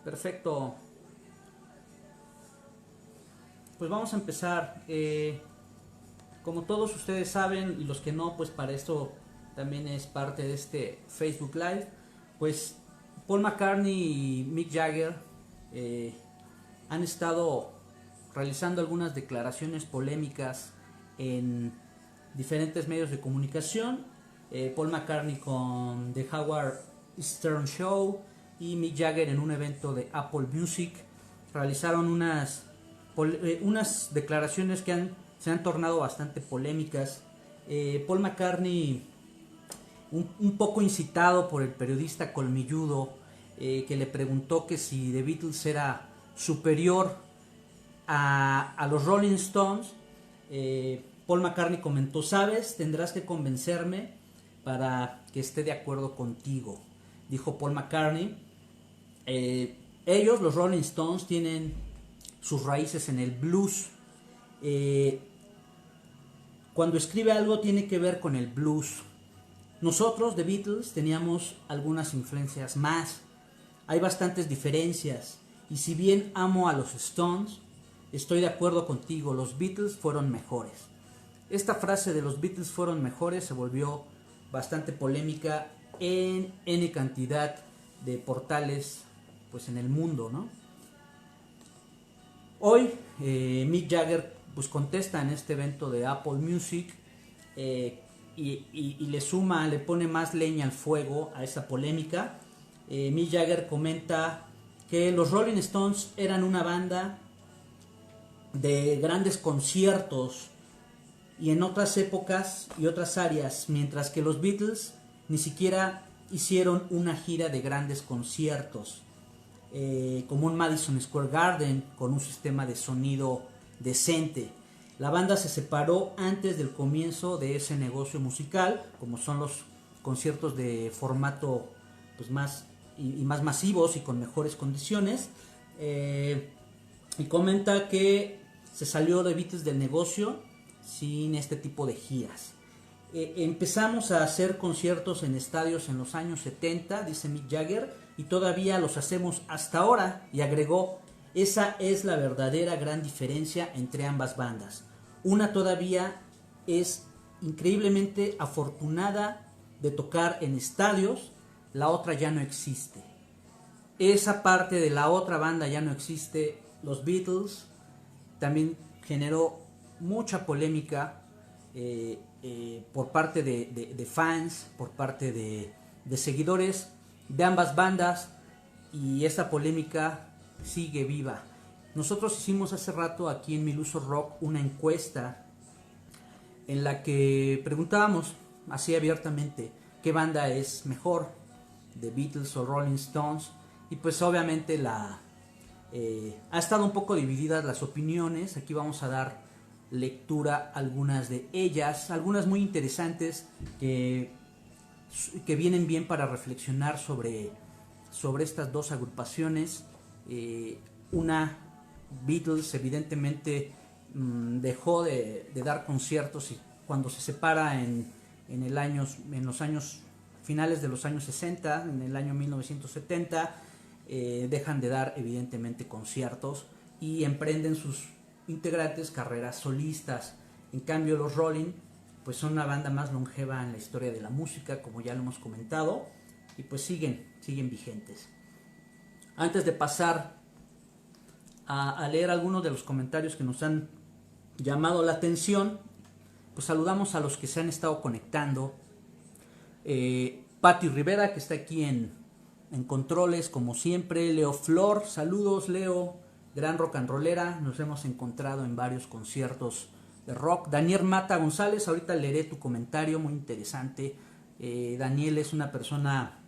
Perfecto. Pues vamos a empezar. Como todos ustedes saben, y los que no, pues para esto también es parte de este Facebook Live, pues Paul McCartney y Mick Jagger han estado realizando algunas declaraciones polémicas en diferentes medios de comunicación. Paul McCartney con The Howard Stern Show y Mick Jagger en un evento de Apple Music realizaron unas declaraciones que se han tornado bastante polémicas. Paul McCartney, un poco incitado por el periodista colmilludo, que le preguntó que si The Beatles era superior a los Rolling Stones, Paul McCartney comentó: sabes, tendrás que convencerme para que esté de acuerdo contigo, dijo Paul McCartney. Ellos, los Rolling Stones, tienen sus raíces en el blues. Cuando escribe algo tiene que ver con el blues. Nosotros, The Beatles, teníamos algunas influencias más. Hay bastantes diferencias. Y si bien amo a los Stones, estoy de acuerdo contigo, los Beatles fueron mejores. Esta frase de los Beatles fueron mejores se volvió bastante polémica en N cantidad de portales, pues, en el mundo, ¿no? Hoy Mick Jagger pues contesta en este evento de Apple Music, y le pone más leña al fuego a esa polémica. Mick Jagger comenta que los Rolling Stones eran una banda de grandes conciertos y en otras épocas y otras áreas, mientras que los Beatles ni siquiera hicieron una gira de grandes conciertos, como un Madison Square Garden con un sistema de sonido decente. La banda se separó antes del comienzo de ese negocio musical, como son los conciertos de formato pues más masivos y con mejores condiciones. Y comenta que se salió de Beatles del negocio sin este tipo de giras. Empezamos a hacer conciertos en estadios en los años 70, dice Mick Jagger, y todavía los hacemos hasta ahora, y agregó: esa es la verdadera gran diferencia entre ambas bandas. Una todavía es increíblemente afortunada de tocar en estadios, la otra ya no existe. Esa parte de la otra banda ya no existe. Los Beatles también generó mucha polémica por parte de fans, por parte de seguidores de ambas bandas, y esa polémica sigue viva. Nosotros hicimos hace rato aquí en Miluso Rock una encuesta en la que preguntábamos así abiertamente qué banda es mejor, The Beatles o Rolling Stones, y pues obviamente ha estado un poco divididas las opiniones. Aquí vamos a dar lectura a algunas de ellas, algunas muy interesantes que vienen bien para reflexionar sobre estas dos agrupaciones. Una, Beatles, evidentemente dejó de dar conciertos y cuando se separa en los años finales de los años 60, en el año 1970, dejan de dar evidentemente conciertos y emprenden sus integrantes carreras solistas. En cambio, los Rolling pues son una banda más longeva en la historia de la música, como ya lo hemos comentado, y pues siguen vigentes. Antes de pasar a leer algunos de los comentarios que nos han llamado la atención, pues saludamos a los que se han estado conectando. Pati Rivera, que está aquí en controles como siempre. Leo Flor, saludos Leo, gran rock and rollera, nos hemos encontrado en varios conciertos de rock. Daniel Mata González, ahorita leeré tu comentario, muy interesante. Daniel es una persona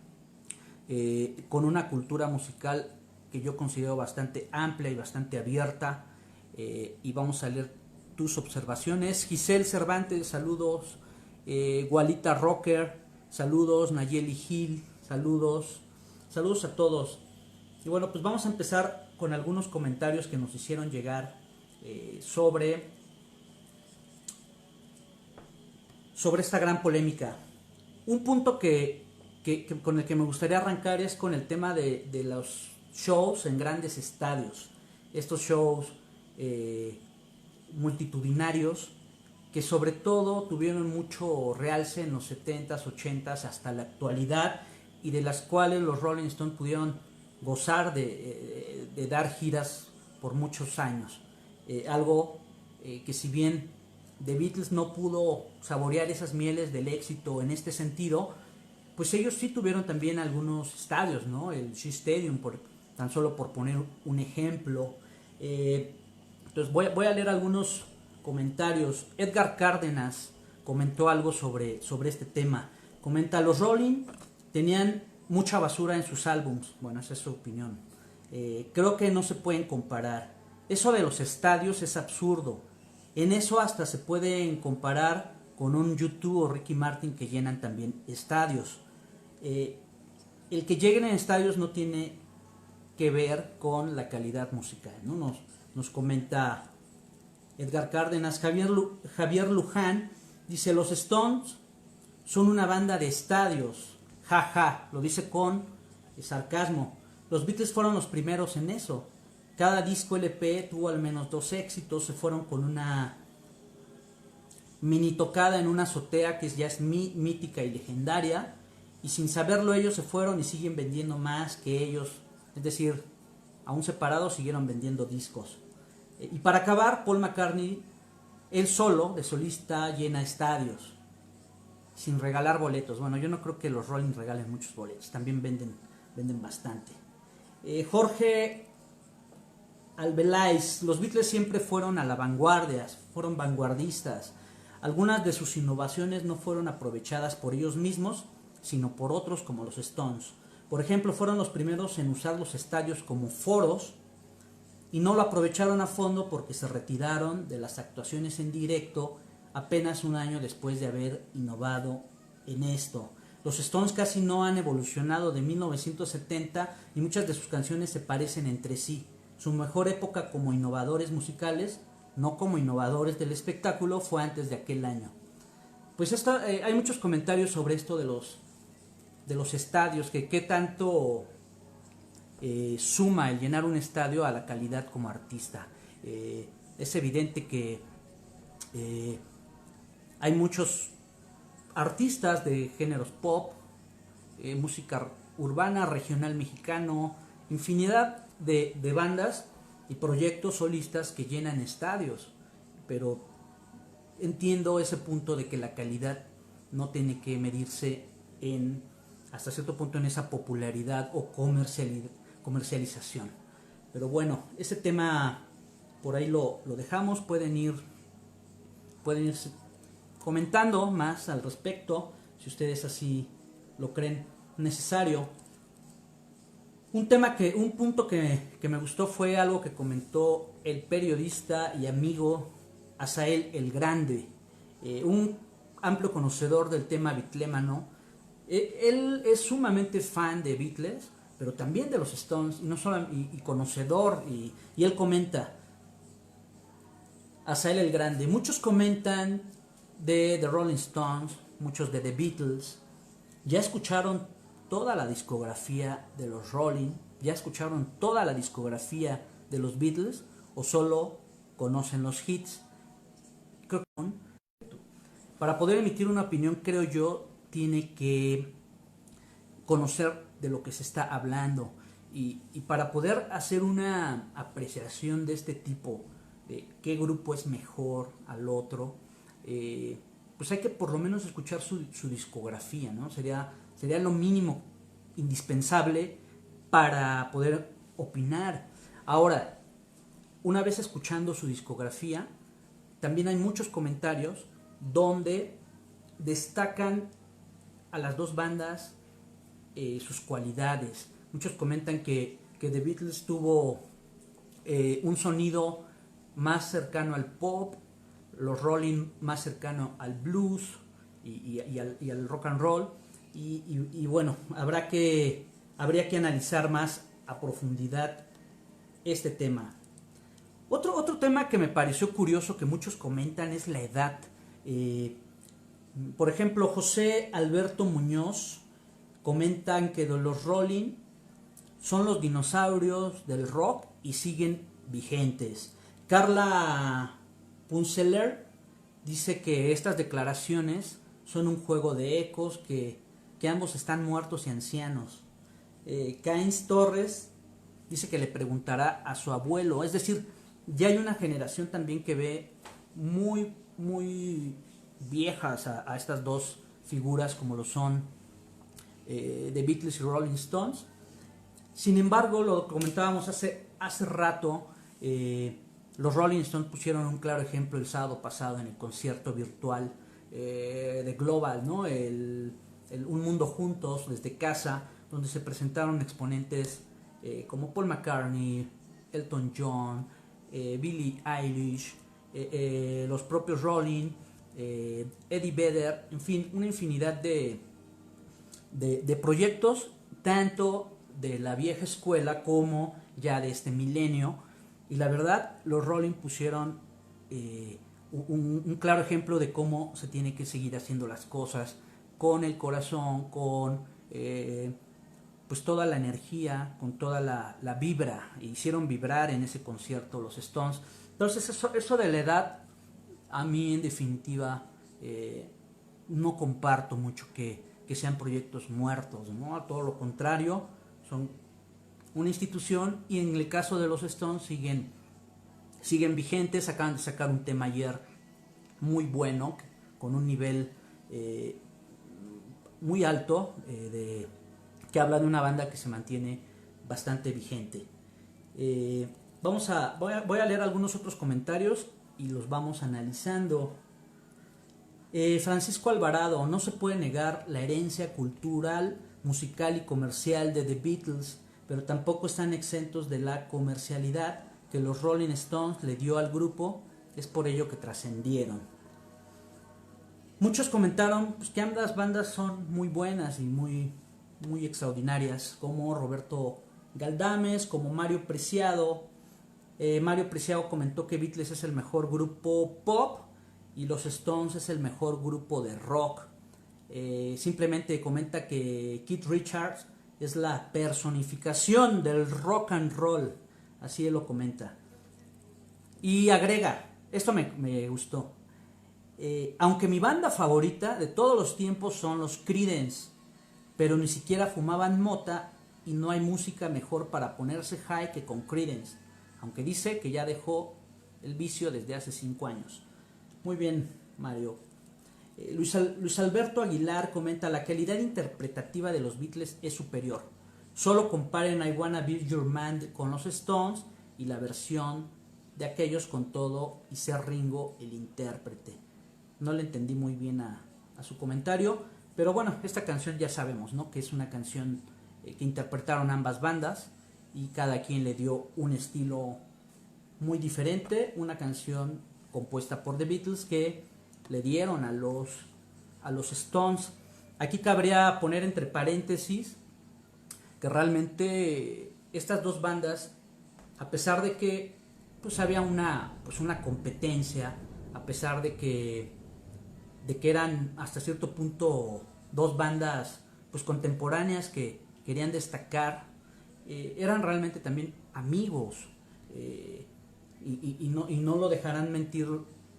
con una cultura musical que yo considero bastante amplia y bastante abierta, y vamos a leer tus observaciones. Giselle Cervantes, saludos. Gualita Rocker, saludos. Nayeli Gil, saludos a todos. Y bueno, pues vamos a empezar con algunos comentarios que nos hicieron llegar sobre esta gran polémica. Un punto con el que me gustaría arrancar es con el tema de shows en grandes estadios. Estos shows multitudinarios que sobre todo tuvieron mucho realce en los 70s, 80s hasta la actualidad, y de las cuales los Rolling Stones pudieron gozar de dar giras por muchos años. Algo que si bien The Beatles no pudo saborear esas mieles del éxito en este sentido, pues ellos sí tuvieron también algunos estadios, ¿no? El Shea Stadium, tan solo por poner un ejemplo. Entonces voy a leer algunos comentarios. Edgar Cárdenas comentó algo sobre este tema. Comenta: los Rolling tenían mucha basura en sus álbums. Bueno, esa es su opinión. Creo que no se pueden comparar. Eso de los estadios es absurdo. En eso hasta se pueden comparar con un U2 o Ricky Martin, que llenan también estadios. El que lleguen en estadios no tiene que ver con la calidad musical, ¿no? Nos comenta Edgar Cárdenas. Javier Luján dice: los Stones son una banda de estadios. Jaja, lo dice con sarcasmo. Los Beatles fueron los primeros en eso. Cada disco LP tuvo al menos 2 éxitos. Se fueron con una mini tocada en una azotea que ya es mítica y legendaria, y sin saberlo ellos se fueron y siguen vendiendo más que ellos. Es decir, aún separados siguieron vendiendo discos. Y para acabar, Paul McCartney, él solo, de solista, llena estadios sin regalar boletos. Bueno, yo no creo que los Rolling regalen muchos boletos, también venden bastante. Jorge Albeláiz: los Beatles siempre fueron a la vanguardia, fueron vanguardistas. Algunas de sus innovaciones no fueron aprovechadas por ellos mismos, sino por otros como los Stones. Por ejemplo, fueron los primeros en usar los estadios como foros y no lo aprovecharon a fondo porque se retiraron de las actuaciones en directo apenas un año después de haber innovado en esto. Los Stones casi no han evolucionado de 1970 y muchas de sus canciones se parecen entre sí. Su mejor época como innovadores musicales, no como innovadores del espectáculo, fue antes de aquel año. Pues hay muchos comentarios sobre esto de los estadios, que qué tanto suma el llenar un estadio a la calidad como artista. Es evidente que hay muchos artistas de géneros pop, música urbana, regional mexicano, infinidad de bandas y proyectos solistas que llenan estadios, pero entiendo ese punto de que la calidad no tiene que medirse hasta cierto punto en esa popularidad o comercialización. Pero bueno, ese tema por ahí lo dejamos. Pueden ir comentando más al respecto si ustedes así lo creen necesario. Un punto que me gustó fue algo que comentó el periodista y amigo Asael El Grande, un amplio conocedor del tema beatlemano. Él es sumamente fan de Beatles, pero también de los Stones, y conocedor, y él comenta: Asael El Grande, muchos comentan de The Rolling Stones, muchos de The Beatles, ya escucharon toda la discografía de los Rolling, ya escucharon toda la discografía de los Beatles, o solo conocen los hits. Creo que para poder emitir una opinión, creo yo, tiene que conocer de lo que se está hablando, y para poder hacer una apreciación de este tipo, de qué grupo es mejor al otro, pues hay que por lo menos escuchar su discografía, ¿no? Sería lo mínimo indispensable para poder opinar. Ahora, una vez escuchando su discografía, también hay muchos comentarios donde destacan a las dos bandas sus cualidades. Muchos comentan que The Beatles tuvo un sonido más cercano al pop, los Rolling más cercano al blues y al rock and roll, y bueno, habría que analizar más a profundidad este tema. Otro tema que me pareció curioso que muchos comentan es la edad. Por ejemplo, José Alberto Muñoz comentan que de los Rolling son los dinosaurios del rock y siguen vigentes. Carla Punzeler dice que estas declaraciones son un juego de ecos, que ambos están muertos y ancianos. Cains Torres dice que le preguntará a su abuelo, es decir, ya hay una generación también que ve muy, muy viejas a estas dos figuras como lo son The Beatles y Rolling Stones. Sin embargo, lo comentábamos hace rato, los Rolling Stones pusieron un claro ejemplo el sábado pasado en el concierto virtual de Global, ¿no? Un Mundo Juntos desde casa, donde se presentaron exponentes como Paul McCartney, Elton John, Billie Eilish, los propios Rolling, Eddie Vedder, en fin, una infinidad de proyectos, tanto de la vieja escuela como ya de este milenio. Y la verdad, los Rolling pusieron un claro ejemplo de cómo se tiene que seguir haciendo las cosas con el corazón, con pues toda la energía, con toda la vibra. Hicieron vibrar en ese concierto los Stones. Entonces eso de la edad, a mí en definitiva no comparto mucho que sean proyectos muertos, ¿no? A todo lo contrario, son una institución, y en el caso de los Stones siguen vigentes. Acaban de sacar un tema ayer muy bueno, con un nivel muy alto, que habla de una banda que se mantiene bastante vigente. Voy a leer algunos otros comentarios y los vamos analizando. Francisco Alvarado: no se puede negar la herencia cultural, musical y comercial de The Beatles, pero tampoco están exentos de la comercialidad que los Rolling Stones le dio al grupo. Es por ello que trascendieron. Muchos comentaron pues, que ambas bandas son muy buenas y muy, muy extraordinarias, como Roberto Galdames, como Mario Preciado. Mario Preciado comentó que Beatles es el mejor grupo pop y los Stones es el mejor grupo de rock. Simplemente comenta que Keith Richards es la personificación del rock and roll, así él lo comenta. Y agrega, esto me gustó: aunque mi banda favorita de todos los tiempos son los Creedence, pero ni siquiera fumaban mota y no hay música mejor para ponerse high que con Creedence, aunque dice que ya dejó el vicio desde hace 5 años. Muy bien, Mario. Luis Alberto Aguilar comenta: la calidad interpretativa de los Beatles es superior. Solo comparen I Wanna Be Your Man con los Stones y la versión de aquellos con todo y ser Ringo el intérprete. No le entendí muy bien a su comentario, pero bueno, esta canción ya sabemos, ¿no? Que es una canción que interpretaron ambas bandas y cada quien le dio un estilo muy diferente. Una canción compuesta por The Beatles que le dieron a los Stones. Aquí cabría poner entre paréntesis que realmente estas dos bandas, a pesar de que pues había una competencia, a pesar de que eran hasta cierto punto dos bandas pues contemporáneas que querían destacar, eran realmente también amigos, y no lo dejarán mentir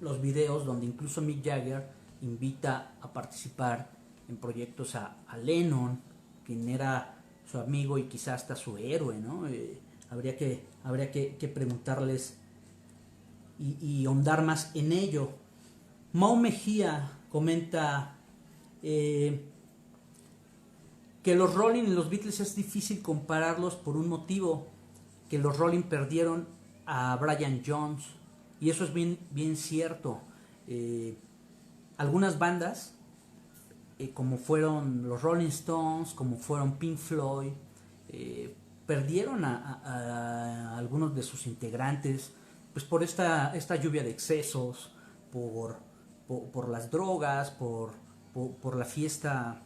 los videos donde incluso Mick Jagger invita a participar en proyectos a Lennon, quien era su amigo y quizás hasta su héroe, ¿no? Habría que preguntarles y ahondar más en ello. Mau Mejía comenta que los Rolling y los Beatles es difícil compararlos por un motivo: que los Rolling perdieron a Brian Jones, y eso es bien cierto. Algunas bandas, como fueron los Rolling Stones, como fueron Pink Floyd, perdieron a algunos de sus integrantes pues por esta lluvia de excesos, por las drogas, por la fiesta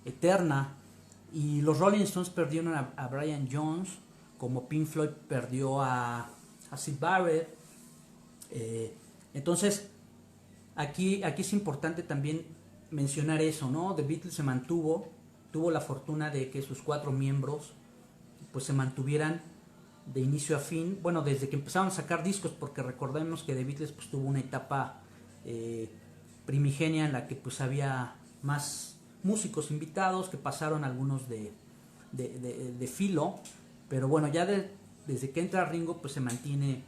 eterna. Y los Rolling Stones perdieron a Brian Jones, como Pink Floyd perdió a Syd Barrett. Entonces aquí es importante también mencionar eso, ¿no? The Beatles se tuvo la fortuna de que sus 4 miembros pues se mantuvieran de inicio a fin, bueno, desde que empezaron a sacar discos, porque recordemos que The Beatles pues tuvo una etapa primigenia en la que pues había más músicos invitados, que pasaron algunos de filo, pero bueno, ya desde que entra Ringo pues se mantiene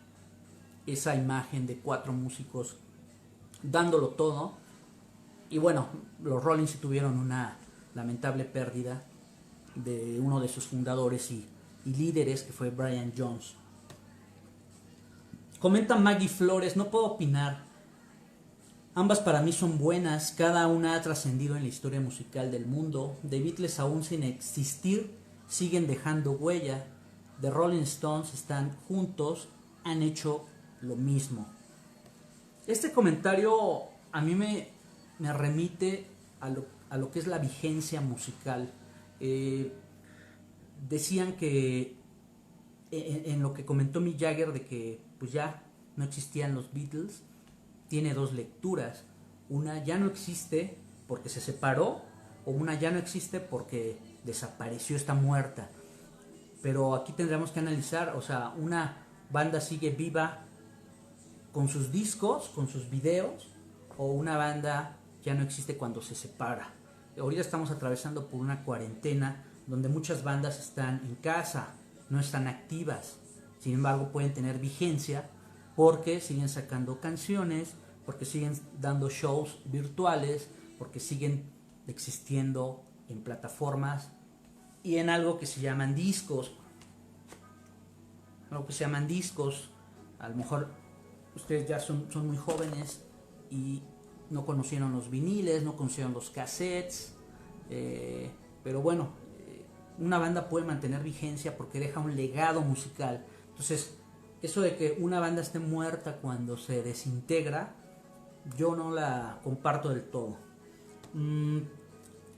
esa imagen de 4 músicos dándolo todo. Y bueno, los Rolling sí tuvieron una lamentable pérdida de uno de sus fundadores y líderes, que fue Brian Jones. Comenta Maggie Flores: no puedo opinar, ambas para mí son buenas, cada una ha trascendido en la historia musical del mundo. The Beatles, aún sin existir, siguen dejando huella. The Rolling Stones están juntos, han hecho lo mismo. Este comentario a mí me remite a lo que es la vigencia musical. Decían que en lo que comentó Mick Jagger, de que pues ya no existían los Beatles, tiene 2 lecturas. Una, ya no existe porque se separó, o una, ya no existe porque desapareció, está muerta. Pero aquí tendríamos que analizar, o sea, una banda sigue viva con sus discos, con sus videos, o una banda ya no existe cuando se separa. Ahorita estamos atravesando por una cuarentena donde muchas bandas están en casa, no están activas, sin embargo pueden tener vigencia porque siguen sacando canciones, porque siguen dando shows virtuales, porque siguen existiendo en plataformas y en algo que se llaman discos. A lo mejor ustedes ya son muy jóvenes y no conocieron los viniles, no conocieron los cassettes, pero bueno, una banda puede mantener vigencia porque deja un legado musical. Entonces, eso de que una banda esté muerta cuando se desintegra, yo no la comparto del todo.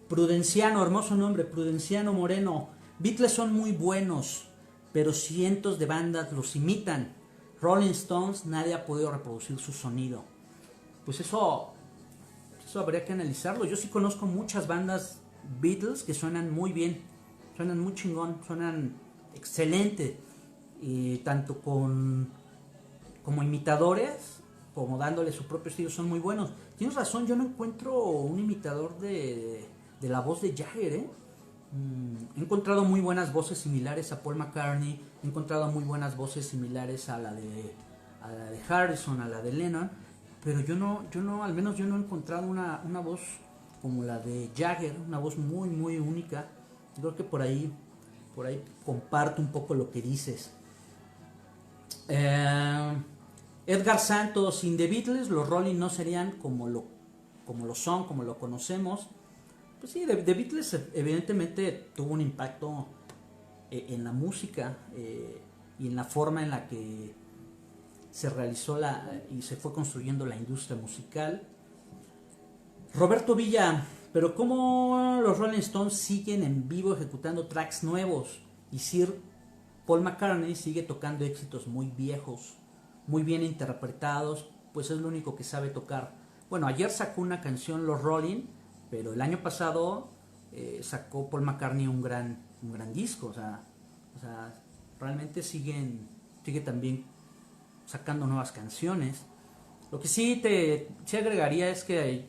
Prudenciano, hermoso nombre, Prudenciano Moreno: Beatles son muy buenos, pero cientos de bandas los imitan. Rolling Stones, nadie ha podido reproducir su sonido. Pues eso habría que analizarlo. Yo sí conozco muchas bandas Beatles que suenan muy bien, suenan muy chingón, suenan excelente, y tanto como imitadores como dándole su propio estilo, son muy buenos. Tienes razón, yo no encuentro un imitador de la voz de Jagger, He encontrado muy buenas voces similares a Paul McCartney, he encontrado muy buenas voces similares a la de Harrison, a la de Lennon, pero yo no, al menos yo no he encontrado una voz como la de Jagger, una voz muy muy única. Creo que por ahí comparto un poco lo que dices. Edgar Santos: sin The Beatles los Rolling no serían como lo son, como lo conocemos. Pues sí, The Beatles evidentemente tuvo un impacto en la música y en la forma en la que se realizó y se fue construyendo la industria musical. Roberto Villa: pero ¿cómo los Rolling Stones siguen en vivo ejecutando tracks nuevos? Y Sir Paul McCartney sigue tocando éxitos muy viejos, muy bien interpretados, pues es lo único que sabe tocar. Bueno, ayer sacó una canción los Rolling, pero el año pasado sacó Paul McCartney un gran disco. O sea, realmente sigue también sacando nuevas canciones. Lo que sí agregaría es que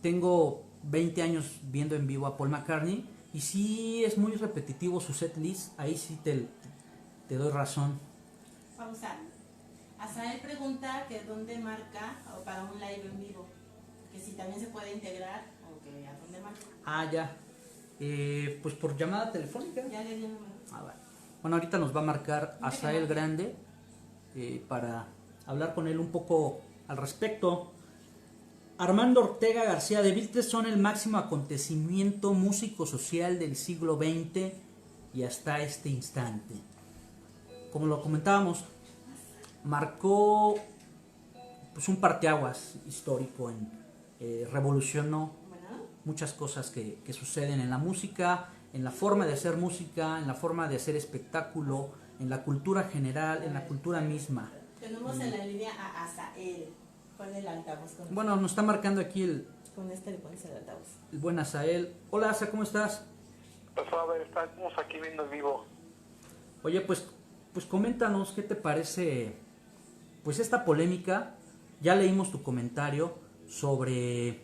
tengo 20 años viendo en vivo a Paul McCartney y sí es muy repetitivo su setlist. Ahí sí te doy razón. Pausa. Azael pregunta que dónde marca o para un live en vivo, que si también se puede integrar o que a dónde marca. Ah, ya. Pues por llamada telefónica. Ya le di el número. Vale. Bueno, ahorita nos va a marcar Azael Grande para hablar con él un poco al respecto. Armando Ortega García: The Beatles son el máximo acontecimiento músico-social del siglo XX y hasta este instante. Como lo comentábamos, marcó pues un parteaguas histórico, revolucionó muchas cosas que suceden en la música, en la forma de hacer música, en la forma de hacer espectáculo, en la cultura general, en la cultura misma. Tenemos en la línea a Azael. Pon el altavoz. Bueno, nos está marcando aquí con le pones el altavoz. El buen Azael. Hola, Asa, ¿cómo estás? Pues a ver, estamos aquí viendo en vivo. Oye, pues coméntanos qué te parece, pues esta polémica. Ya leímos tu comentario sobre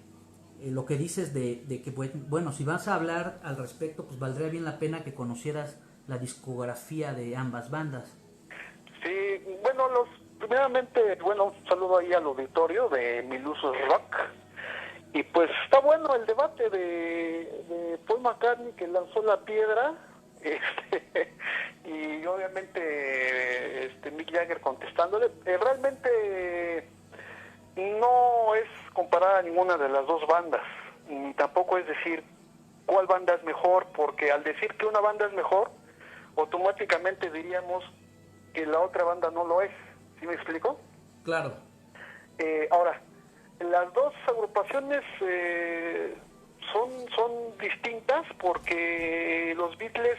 lo que dices de que, bueno, si vas a hablar al respecto, pues valdría bien la pena que conocieras la discografía de ambas bandas. Sí, bueno, primeramente, bueno, un saludo ahí al auditorio de Mil Usos Rock. Y pues está bueno el debate de Paul McCartney, que lanzó la piedra, y obviamente Mick Jagger contestándole. Realmente no es comparar a ninguna de las dos bandas, ni tampoco es decir cuál banda es mejor, porque al decir que una banda es mejor, automáticamente diríamos que la otra banda no lo es. ¿Sí me explico? Claro. Ahora, las dos agrupaciones son distintas porque los Beatles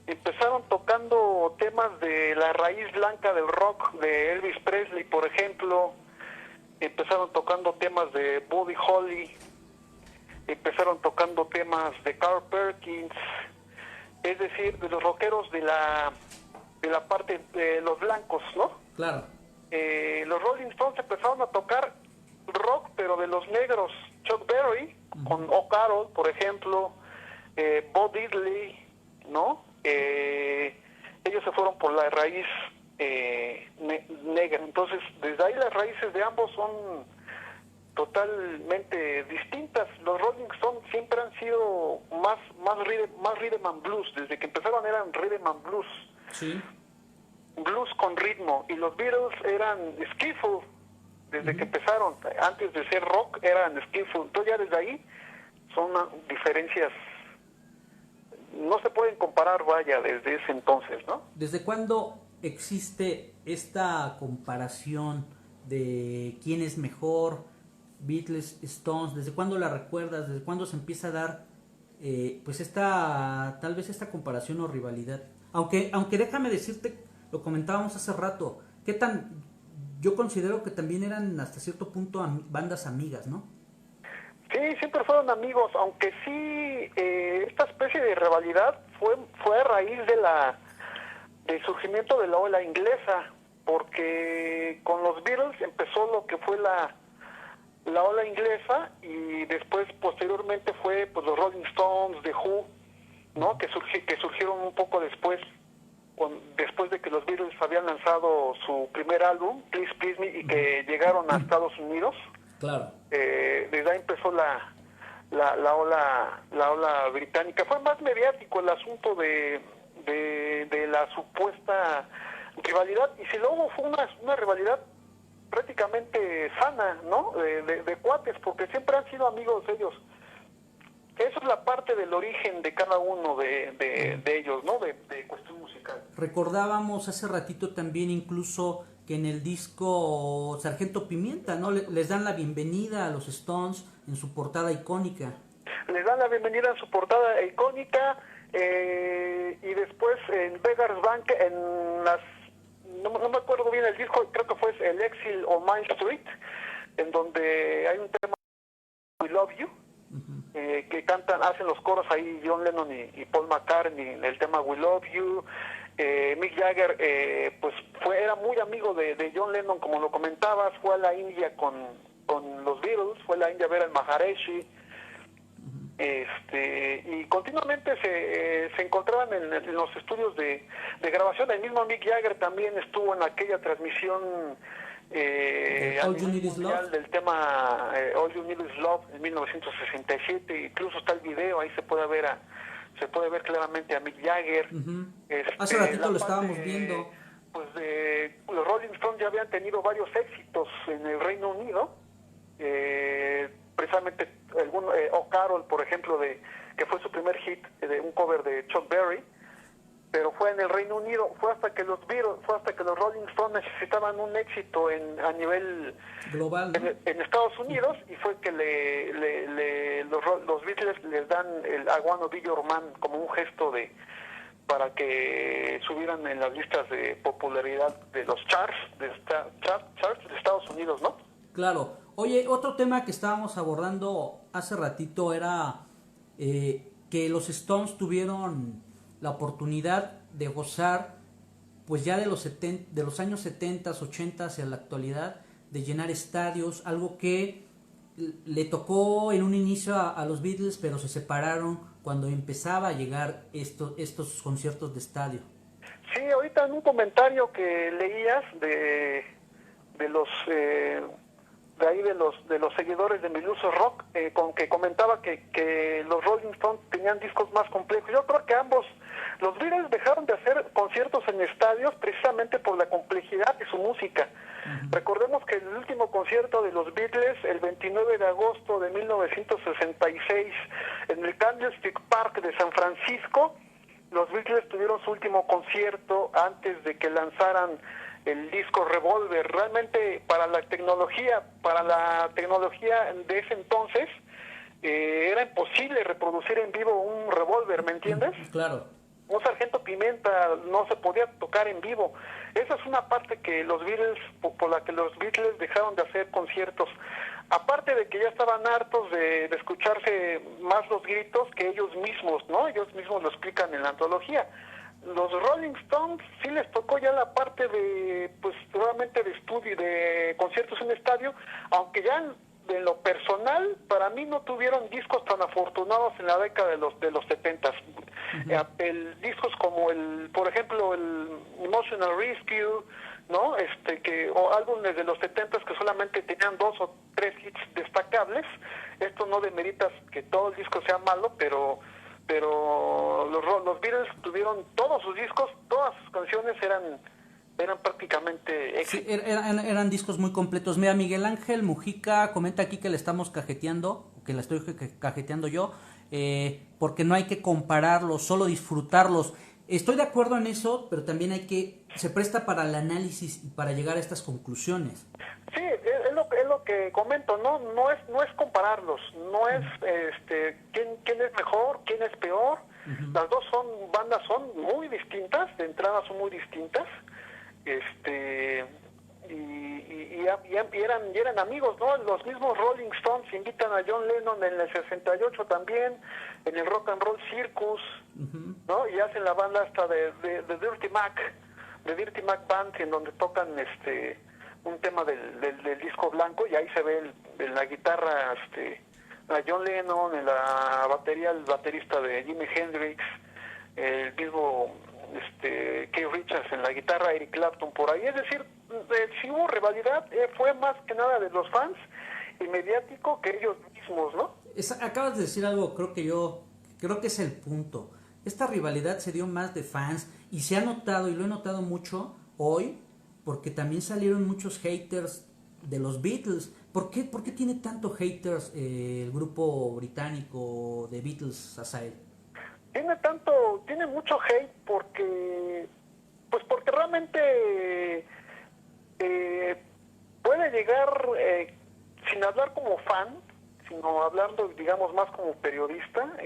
empezaron tocando temas de la raíz blanca del rock de Elvis Presley, por ejemplo. Empezaron tocando temas de Buddy Holly, empezaron tocando temas de Carl Perkins, es decir, de los rockeros de la parte de los blancos, ¿no? Claro. Los Rolling Stones empezaron a tocar rock, pero de los negros. Chuck Berry, con O'Carroll, por ejemplo, Bo Diddley, ¿no? Ellos se fueron por la raíz negra. Entonces, desde ahí las raíces de ambos son totalmente distintas. Los Rolling Stones siempre han sido más rhythm and blues. Desde que empezaron eran rhythm and blues. Sí. Blues con ritmo. Y los Beatles eran skiffle. Desde que empezaron, antes de ser rock, eran skiffle. Entonces ya desde ahí son diferencias, no se pueden comparar, vaya, desde ese entonces, ¿no? ¿Desde cuándo existe esta comparación de quién es mejor, Beatles, Stones? ¿Desde cuándo la recuerdas? ¿Desde cuándo se empieza a dar pues tal vez esta comparación o rivalidad? Aunque déjame decirte, lo comentábamos hace rato, yo considero que también eran hasta cierto punto bandas amigas, ¿no? Sí, siempre fueron amigos, aunque sí, esta especie de rivalidad fue a raíz del surgimiento de la ola inglesa, porque con los Beatles empezó lo que fue la ola inglesa, y después, posteriormente, fue pues los Rolling Stones, The Who, ¿no? Que surgieron un poco después de que los Beatles habían lanzado su primer álbum, Please Please Me, y que llegaron a Estados Unidos. Claro. Desde ahí empezó la ola británica. Fue más mediático el asunto de la supuesta rivalidad, y si luego fue una rivalidad prácticamente sana, ¿no? De cuates, porque siempre han sido amigos ellos. Eso es la parte del origen de cada uno de ellos, ¿no? De cuestión musical. Recordábamos hace ratito también incluso que en el disco Sargento Pimienta, ¿no? Les dan la bienvenida a los Stones en su portada icónica. Les dan la bienvenida en su portada icónica, y después en Beggar's Bank, no me acuerdo bien el disco, creo que fue el Exile on Main Street, en donde hay un tema, We Love You, que hacen los coros ahí John Lennon y Paul McCartney, el tema We Love You. Mick Jagger pues era muy amigo de John Lennon, como lo comentabas, fue a la India con los Beatles, fue a la India a ver al Maharishi, y continuamente se encontraban en los estudios de grabación. El mismo Mick Jagger también estuvo en aquella transmisión All You Need Is Love, del tema All You Need Is Love en 1967. Incluso está el video, ahí se puede ver claramente a Mick Jagger. Hace ratito lo estábamos viendo. Pues los Rolling Stones ya habían tenido varios éxitos en el Reino Unido, precisamente O'Carroll, por ejemplo, que fue su primer hit, de un cover de Chuck Berry, pero fue en el Reino Unido. Fue hasta que los Rolling Stones necesitaban un éxito a nivel global, ¿no? en Estados Unidos, y fue que los Beatles les dan el I Wanna Be Your Man como un gesto para que subieran en las listas de popularidad de los charts de Estados Unidos, ¿no? Claro. Oye, otro tema que estábamos abordando hace ratito era que los Stones tuvieron la oportunidad de gozar, pues ya de de los años 70, 80 hacia la actualidad, de llenar estadios, algo que le tocó en un inicio a los Beatles, pero se separaron cuando empezaba a llegar estos conciertos de estadio. Sí, ahorita en un comentario que leías de los de ahí de los seguidores de Milusos Rock, con que comentaba que los Rolling Stones tenían discos más complejos. Yo creo que los Beatles dejaron de hacer conciertos en estadios precisamente por la complejidad de su música. Uh-huh. Recordemos que el último concierto de los Beatles, el 29 de agosto de 1966, en el Candlestick Park de San Francisco, los Beatles tuvieron su último concierto antes de que lanzaran el disco Revolver. Realmente para la tecnología de ese entonces era imposible reproducir en vivo un Revolver, ¿me entiendes? Claro. Un Sargento Pimienta no se podía tocar en vivo. Esa es una parte que los Beatles, por la que los Beatles dejaron de hacer conciertos. Aparte de que ya estaban hartos de escucharse más los gritos que ellos mismos, ¿no? Ellos mismos lo explican en la antología. Los Rolling Stones sí les tocó ya la parte de, pues, nuevamente de estudio, de conciertos en estadio, aunque ya de lo personal, para mí no tuvieron discos tan afortunados en la década de los 70s. Uh-huh. Discos como por ejemplo, el Emotional Rescue, ¿no? O álbumes de los 70s que solamente tenían 2 o 3 hits destacables. Esto no demerita que todo el disco sea malo, pero los Beatles tuvieron todos sus discos, todas sus canciones eran prácticamente éxitos. Sí, eran discos muy completos. Mira, Miguel Ángel Mujica comenta aquí que le estamos cajeteando, que la estoy cajeteando yo, porque no hay que compararlos, solo disfrutarlos. Estoy de acuerdo en eso, pero también se presta para el análisis y para llegar a estas conclusiones. Sí, es lo que comento, no es compararlos, no es quién es mejor, quién es peor. Uh-huh. Las dos bandas son muy distintas, de entrada son muy distintas. Y eran amigos, ¿no? Los mismos Rolling Stones invitan a John Lennon en el 68 también, en el Rock and Roll Circus, uh-huh, ¿no? Y hacen la banda hasta de Dirty Mac Band, en donde tocan un tema del disco blanco, y ahí se ve en la guitarra a John Lennon, en la batería el baterista de Jimi Hendrix, el mismo Keith Richards en la guitarra, Eric Clapton por ahí. Es decir, si hubo rivalidad, fue más que nada de los fans y mediático que ellos mismos, ¿no? Acabas de decir algo, creo que es el punto. Esta rivalidad se dio más de fans y se ha notado, y lo he notado mucho hoy, porque también salieron muchos haters de los Beatles. ¿Por qué tiene tanto haters el grupo británico de Beatles, Asael? Tiene mucho hate porque realmente puede llegar, sin hablar como fan, sino hablando, digamos, más como periodista,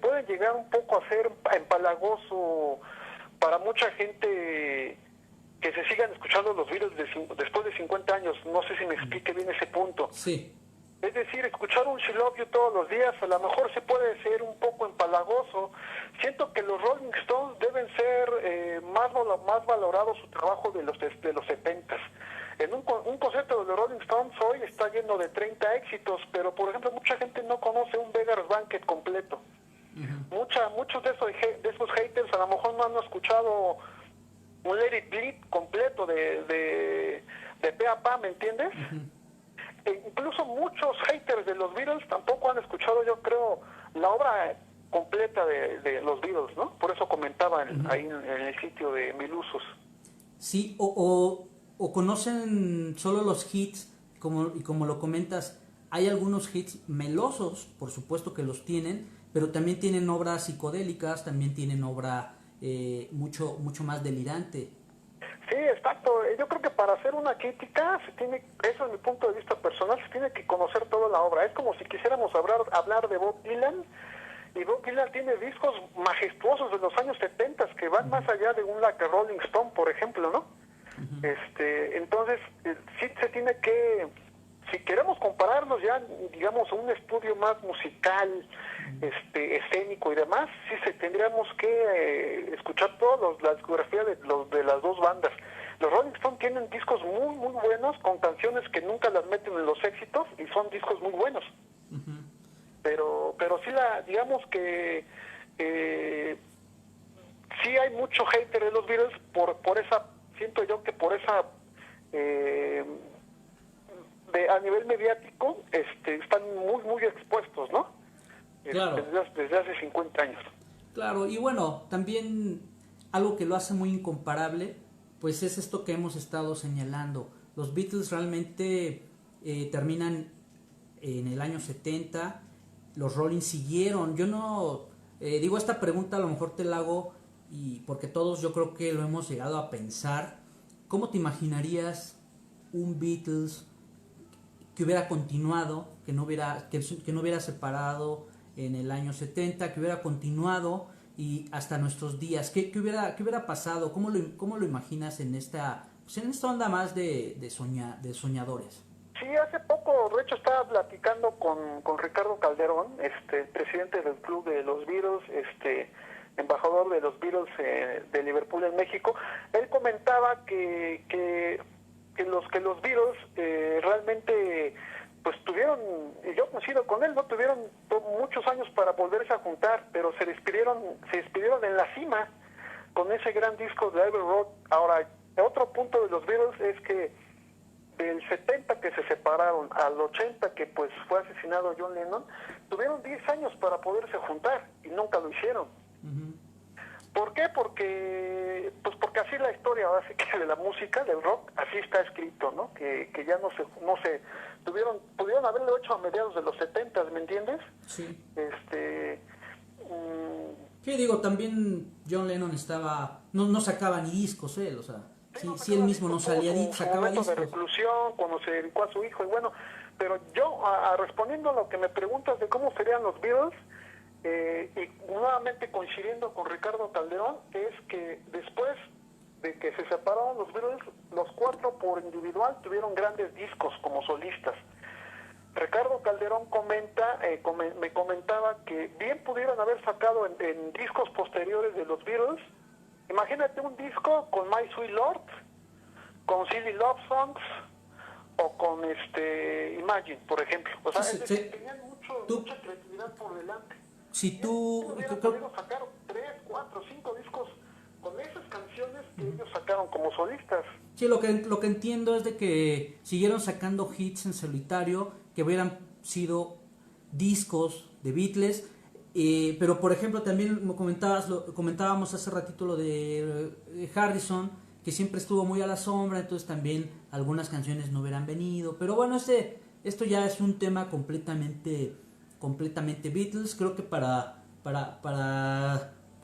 puede llegar un poco a ser empalagoso para mucha gente que se sigan escuchando los Beatles después de 50 años. No sé si me explique bien ese punto. Sí. Es decir, escuchar un She Love You todos los días a lo mejor se puede ser un poco empalagoso. Siento que los Rolling Stones deben ser más valorados su trabajo de los 70s. En un concierto de los Rolling Stones hoy está lleno de 30 éxitos, pero por ejemplo mucha gente no conoce un Beggar's Banquet completo. Uh-huh. Muchos de esos haters a lo mejor no han escuchado un Let It Bleed completo de pe a pa, ¿me entiendes? Uh-huh. Incluso muchos haters de los Beatles tampoco han escuchado, yo creo, la obra completa de los Beatles, ¿no? Por eso comentaban uh-huh, ahí en el sitio de Milusos. Sí, o conocen solo los hits, como lo comentas, hay algunos hits melosos, por supuesto que los tienen, pero también tienen obras psicodélicas, también tienen obra mucho más delirante. Sí, exacto. Yo creo que para hacer una crítica eso es mi punto de vista personal, se tiene que conocer toda la obra. Es como si quisiéramos hablar de Bob Dylan, y Bob Dylan tiene discos majestuosos de los años 70 que van más allá de un Like a Rolling Stone, por ejemplo, ¿no? Uh-huh. Entonces sí se tiene que si queremos compararnos ya, digamos, a un estudio más musical, escénico y demás, sí tendríamos que escuchar toda la discografía de las dos bandas. Los Rolling Stones tienen discos muy, muy buenos, con canciones que nunca las meten en los éxitos, y son discos muy buenos. Pero sí, digamos que sí hay mucho hater de los Beatles por esa, siento yo que por esa, a nivel mediático, están muy, muy expuestos, ¿no? Claro. Desde hace 50 años. Claro, y bueno, también algo que lo hace muy incomparable, pues es esto que hemos estado señalando. Los Beatles realmente terminan en el año 70, los Rolling siguieron. Yo no digo, esta pregunta a lo mejor te la hago y porque todos yo creo que lo hemos llegado a pensar. ¿Cómo te imaginarías un Beatles que hubiera continuado, que no hubiera separado en el año 70, que hubiera continuado y hasta nuestros días? ¿Qué hubiera pasado? ¿Cómo lo imaginas en esta onda más de soñadores? Sí, hace poco, de hecho, estaba platicando con Ricardo Calderón, presidente del club de los Beatles, embajador de los Beatles de Liverpool en México. Él comentaba que los Beatles realmente pues tuvieron, y yo coincido con él, no tuvieron muchos años para volverse a juntar, pero se despidieron en la cima con ese gran disco de Abbey Road. Ahora, otro punto de los Beatles es que del 70 que se separaron al 80 que pues fue asesinado John Lennon, tuvieron 10 años para poderse juntar y nunca lo hicieron. ¿Por qué? Porque así la historia, así que de la música, del rock, así está escrito, ¿no? Que ya no se pudieron haberlo hecho a mediados de los 70, ¿me entiendes? Sí. Sí, digo, también John Lennon no sacaba ni discos él, o sea, si él mismo no salía, sacaba discos. De reclusión, cuando se dedicó a su hijo, y bueno, pero yo, respondiendo a lo que me preguntas de cómo serían los Beatles, y nuevamente coincidiendo con Ricardo Calderón, es que después de que se separaron los Beatles, los cuatro por individual tuvieron grandes discos como solistas. Ricardo Calderón me comentaba que bien pudieron haber sacado en discos posteriores de los Beatles. Imagínate un disco con My Sweet Lord, con Silly Love Songs o con Imagine, por ejemplo. O sea, tenían mucha creatividad por delante. Si tú hubieran podido sacar 3, 4, 5 discos con esas canciones que ellos sacaron como solistas. Sí, lo que entiendo es de que siguieron sacando hits en solitario que hubieran sido discos de Beatles, pero por ejemplo también comentábamos hace ratito lo de Harrison, que siempre estuvo muy a la sombra, entonces también algunas canciones no hubieran venido, pero bueno, esto ya es un tema completamente Beatles. Creo que para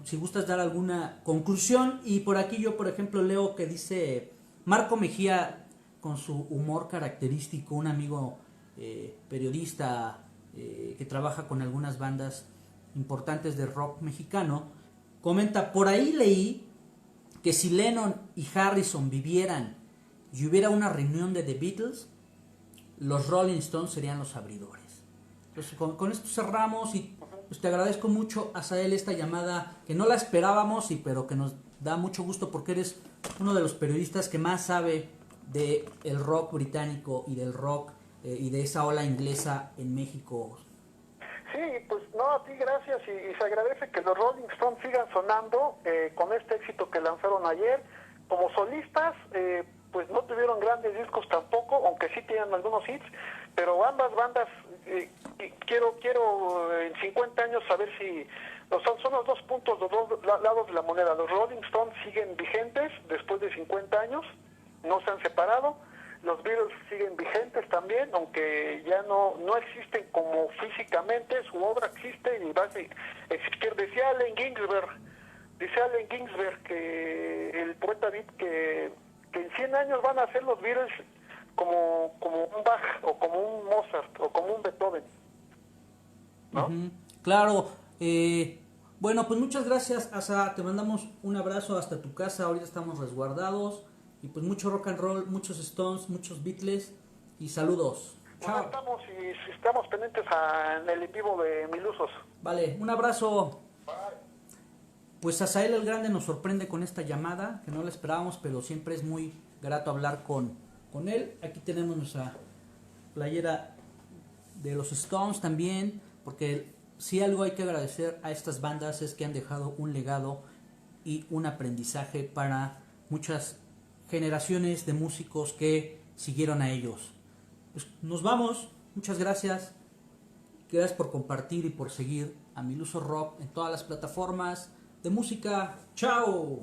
si gustas dar alguna conclusión, y por aquí yo por ejemplo leo que dice Marco Mejía, con su humor característico, un amigo periodista que trabaja con algunas bandas importantes de rock mexicano, comenta: por ahí leí que si Lennon y Harrison vivieran y hubiera una reunión de The Beatles, los Rolling Stones serían los abridores. Entonces con esto cerramos, y pues te agradezco mucho, Asael, esta llamada que no la esperábamos, pero que nos da mucho gusto porque eres uno de los periodistas que más sabe de el rock británico y del rock y de esa ola inglesa en México. Sí, pues no, a ti gracias, y se agradece que los Rolling Stones sigan sonando con este éxito que lanzaron ayer. Como solistas, pues no tuvieron grandes discos tampoco, aunque sí tenían algunos hits, pero ambas bandas, quiero en 50 años saber si son los dos puntos, los dos lados de la moneda. Los Rolling Stones siguen vigentes después de 50 años, no se han separado. Los Beatles siguen vigentes también, aunque ya no existen como físicamente, su obra existe y va a existir. Decía Allen Ginsberg, que el poeta beat, que en 100 años van a ser los Beatles como un Bach o como un Mozart o como un Beethoven, ¿no? Claro. Bueno, pues muchas gracias, Asa, te mandamos un abrazo hasta tu casa. Ahorita estamos resguardados, y pues mucho rock and roll, muchos Stones, muchos Beatles, y saludos. Pues Chao. estamos y estamos pendientes en el en vivo de Milusos. Vale, un abrazo. Pues Asael el Grande nos sorprende con esta llamada, que no la esperábamos, pero siempre es muy grato hablar con él. Aquí tenemos nuestra playera de los Stones también, porque si algo hay que agradecer a estas bandas es que han dejado un legado y un aprendizaje para muchas generaciones de músicos que siguieron a ellos. Pues nos vamos, muchas gracias. Gracias por compartir y por seguir a Miluso Rock en todas las plataformas de música. ¡Chao!